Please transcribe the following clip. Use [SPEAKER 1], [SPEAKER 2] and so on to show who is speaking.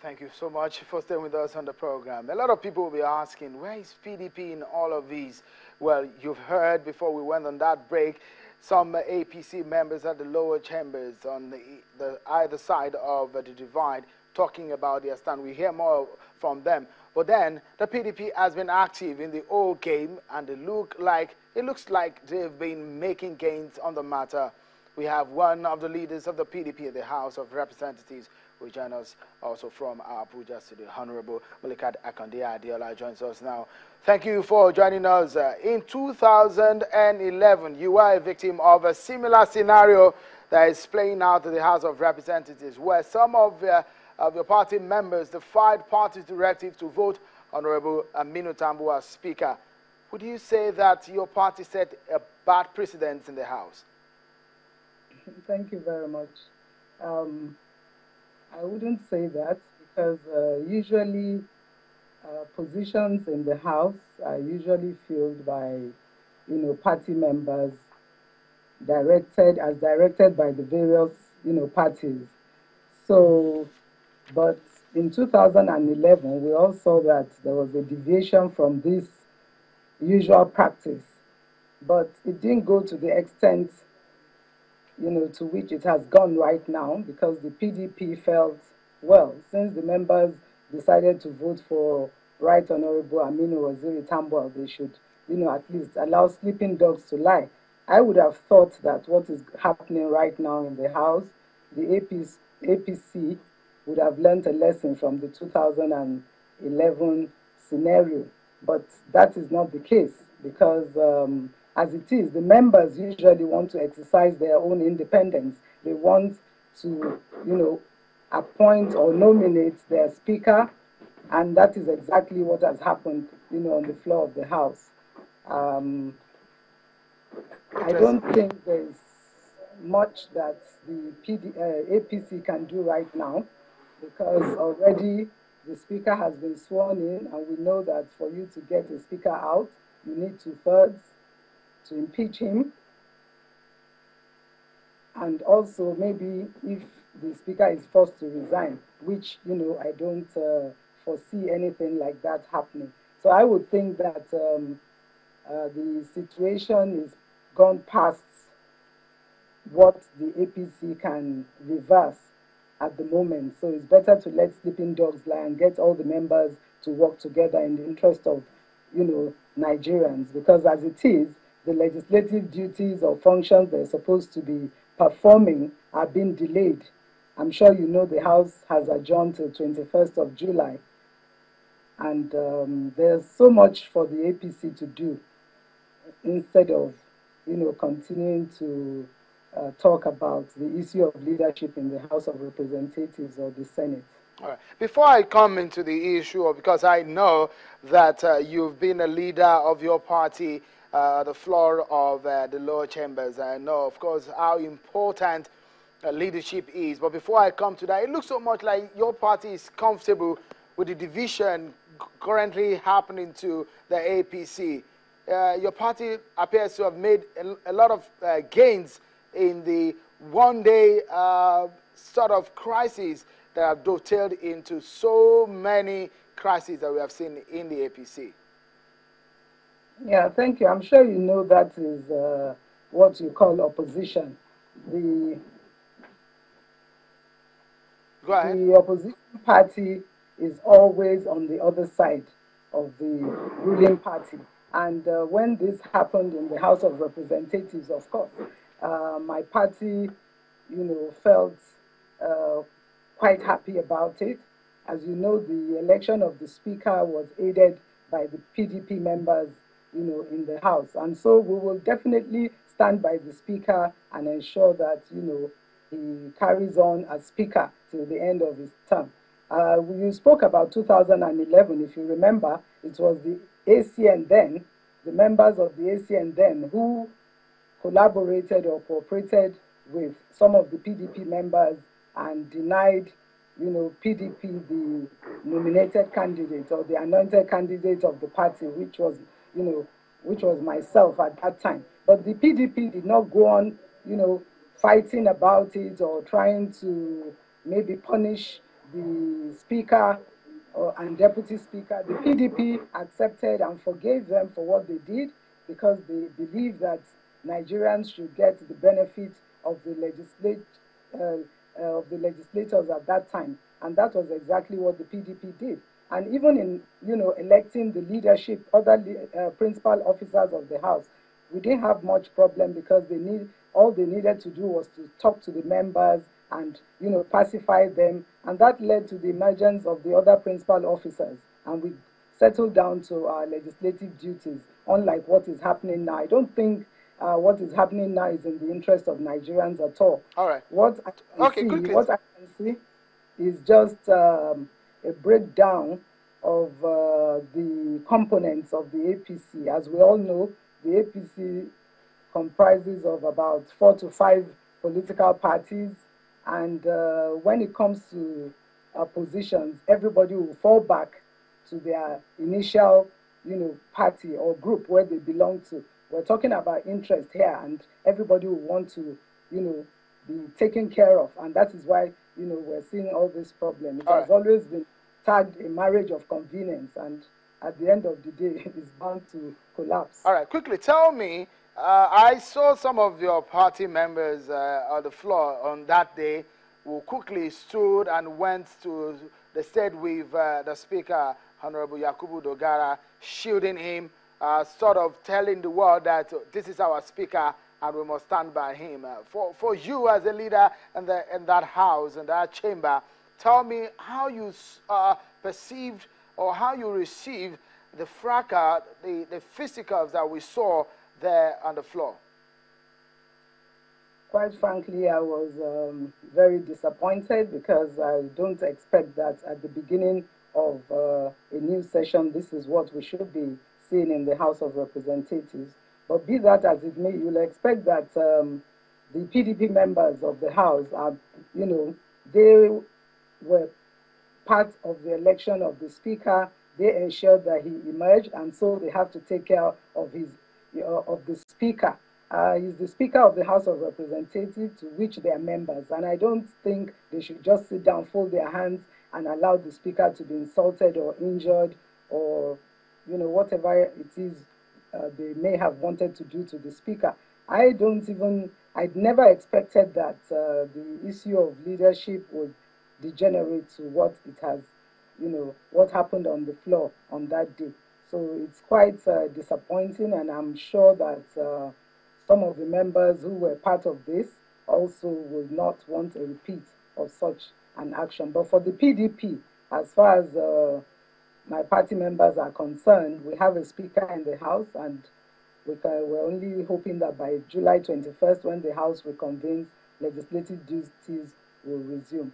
[SPEAKER 1] Thank you so much for staying with us on the program. A lot of people will be asking, where is PDP in all of these? Well, you've heard before we went on that break, some APC members at the lower chambers on the either side of the divide talking about their stand. We hear more from them. But then the PDP has been active in the whole game, and it looks like they've been making gains on the matter. We have one of the leaders of the PDP in the House of Representatives who join us also from Abuja City. Honorable Mulikat Akande Adiola joins us now. Thank you for joining us. In 2011, you were a victim of a similar scenario that is playing out in the House of Representatives, where some of your party members defied party directive to vote Honorable Aminu Tambu as Speaker. Would you say that your party set a bad precedent in the House?
[SPEAKER 2] Thank you very much. I wouldn't say that because usually positions in the House are usually filled by, party members directed by the various, parties. So, but in 2011, we all saw that there was a deviation from this usual practice, but it didn't go to the extent to which it has gone right now, because the PDP felt, well, since the members decided to vote for Right Honorable Aminu Waziri Tambuwal, they should, at least allow sleeping dogs to lie. I would have thought that what is happening right now in the House, the APC would have learned a lesson from the 2011 scenario, but that is not the case, because as it is, the members usually want to exercise their own independence. They want to, appoint or nominate their speaker, and that is exactly what has happened, on the floor of the House. I don't think there's much that the APC can do right now, because already the speaker has been sworn in, and we know that for you to get a speaker out, you need 2/3 to impeach him. And also maybe if the speaker is forced to resign, which, I don't foresee anything like that happening. So I would think that the situation is gone past what the APC can reverse at the moment. So it's better to let sleeping dogs lie and get all the members to work together in the interest of, Nigerians. Because as it is, the legislative duties or functions they're supposed to be performing are being delayed. I'm sure you know the House has adjourned till 21st of July. And there's so much for the APC to do instead of, continuing to talk about the issue of leadership in the House of Representatives or the Senate.
[SPEAKER 1] All right. Before I come into the issue, because I know that you've been a leader of your party, the floor of the lower chambers. I know, of course, how important leadership is. But before I come to that, it looks so much like your party is comfortable with the division currently happening to the APC. Your party appears to have made a lot of gains in the one-day sort of crisis that have dovetailed into so many crises that we have seen in the APC.
[SPEAKER 2] Yeah, thank you. I'm sure you know that is what you call opposition. The opposition party is always on the other side of the ruling party. And when this happened in the House of Representatives, of course, my party, felt quite happy about it. As you know, the election of the speaker was aided by the PDP members, in the House. And so we will definitely stand by the speaker and ensure that, he carries on as speaker till the end of his term. You spoke about 2011. If you remember, it was the ACN then, the members of the ACN then, who collaborated or cooperated with some of the PDP members and denied, PDP the nominated candidate or the anointed candidate of the party, which was, which was myself at that time. But the PDP did not go on, fighting about it or trying to maybe punish, the Speaker and Deputy Speaker, the PDP accepted and forgave them for what they did because they believe that Nigerians should get the benefit of the of the legislators at that time, and that was exactly what the PDP did. And even in electing the leadership, other principal officers of the House, we didn't have much problem because all they needed to do was to talk to the members and pacify them, and that led to the emergence of the other principal officers, and we settled down to our legislative duties. Unlike what is happening now, I don't think what is happening now is in the interest of Nigerians at all.
[SPEAKER 1] All right.
[SPEAKER 2] What I can
[SPEAKER 1] Okay,
[SPEAKER 2] see,
[SPEAKER 1] quickly.
[SPEAKER 2] what I can see is just a breakdown of the components of the APC. As we all know, the APC comprises of about 4 to 5 political parties, and when it comes to positions, everybody will fall back to their initial, party or group where they belong to. We're talking about interest here, and everybody will want to, be taken care of, and that is why, we're seeing all this problem. It
[SPEAKER 1] All
[SPEAKER 2] has
[SPEAKER 1] right.
[SPEAKER 2] always been tagged a marriage of convenience, and at the end of the day, it's bound to collapse.
[SPEAKER 1] All right, quickly tell me. I saw some of your party members on the floor on that day who quickly stood and went to the state with the speaker, Honorable Yakubu Dogara, shielding him, sort of telling the world that this is our speaker and we must stand by him. For you as a leader in that house, in that chamber, tell me how you perceived or how you received the fracas, the physicals that we saw there on the floor.
[SPEAKER 2] Quite frankly, I was very disappointed because I don't expect that at the beginning of a new session, this is what we should be seeing in the House of Representatives. But be that as it may, you'll expect that the PDP members of the House are, they were part of the election of the speaker. They ensured that he emerged, and so they have to take care of of the speaker. He's the Speaker of the House of Representatives, to which they are members, and I don't think they should just sit down, fold their hands, and allow the Speaker to be insulted or injured, or whatever it is they may have wanted to do to the Speaker. I'd never expected that the issue of leadership would degenerate to what it has, what happened on the floor on that day. So it's quite disappointing, and I'm sure that some of the members who were part of this also will not want a repeat of such an action. But for the PDP, as far as my party members are concerned, we have a speaker in the House, and we're only hoping that by July 21st, when the House reconvenes, legislative duties will resume.